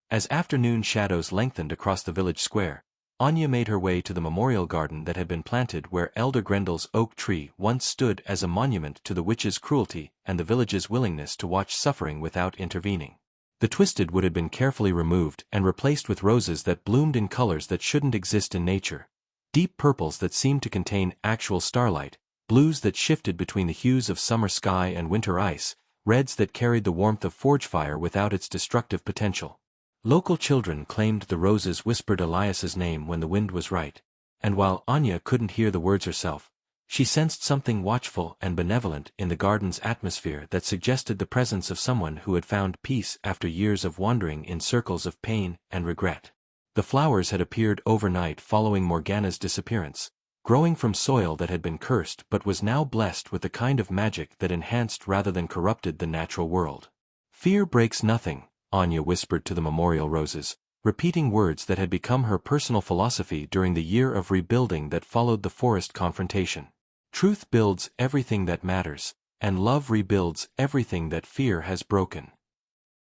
As afternoon shadows lengthened across the village square, Anya made her way to the memorial garden that had been planted where Elder Grendel's oak tree once stood as a monument to the witch's cruelty and the village's willingness to watch suffering without intervening. The twisted wood had been carefully removed and replaced with roses that bloomed in colors that shouldn't exist in nature. Deep purples that seemed to contain actual starlight, blues that shifted between the hues of summer sky and winter ice, reds that carried the warmth of forge fire without its destructive potential. Local children claimed the roses whispered Elias's name when the wind was right, and while Anya couldn't hear the words herself, she sensed something watchful and benevolent in the garden's atmosphere that suggested the presence of someone who had found peace after years of wandering in circles of pain and regret. The flowers had appeared overnight following Morgana's disappearance, growing from soil that had been cursed but was now blessed with the kind of magic that enhanced rather than corrupted the natural world. "Fear breaks nothing," Anya whispered to the memorial roses, repeating words that had become her personal philosophy during the year of rebuilding that followed the forest confrontation. "Truth builds everything that matters, and love rebuilds everything that fear has broken."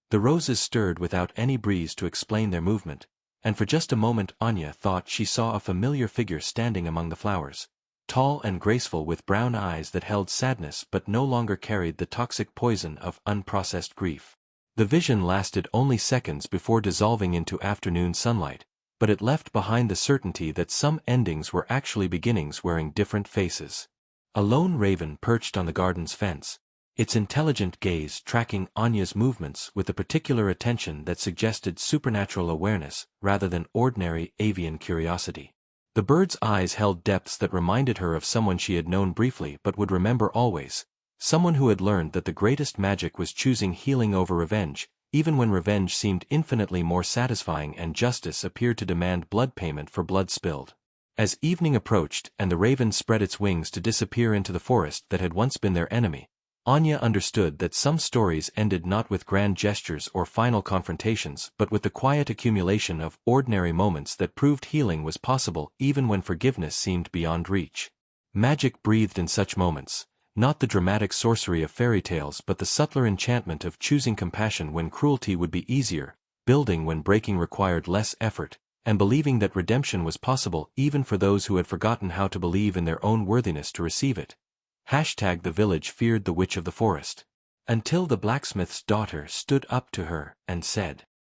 The roses stirred without any breeze to explain their movement, and for just a moment Anya thought she saw a familiar figure standing among the flowers, tall and graceful with brown eyes that held sadness but no longer carried the toxic poison of unprocessed grief. The vision lasted only seconds before dissolving into afternoon sunlight, but it left behind the certainty that some endings were actually beginnings wearing different faces. A lone raven perched on the garden's fence, its intelligent gaze tracking Anya's movements with a particular attention that suggested supernatural awareness rather than ordinary avian curiosity. The bird's eyes held depths that reminded her of someone she had known briefly but would remember always, someone who had learned that the greatest magic was choosing healing over revenge, even when revenge seemed infinitely more satisfying and justice appeared to demand blood payment for blood spilled. As evening approached and the raven spread its wings to disappear into the forest that had once been their enemy, Anya understood that some stories ended not with grand gestures or final confrontations but with the quiet accumulation of ordinary moments that proved healing was possible even when forgiveness seemed beyond reach. Magic breathed in such moments, not the dramatic sorcery of fairy tales but the subtler enchantment of choosing compassion when cruelty would be easier, building when breaking required less effort, and believing that redemption was possible even for those who had forgotten how to believe in their own worthiness to receive it. The village feared the witch of the forest. Until the blacksmith's daughter stood up to her and said,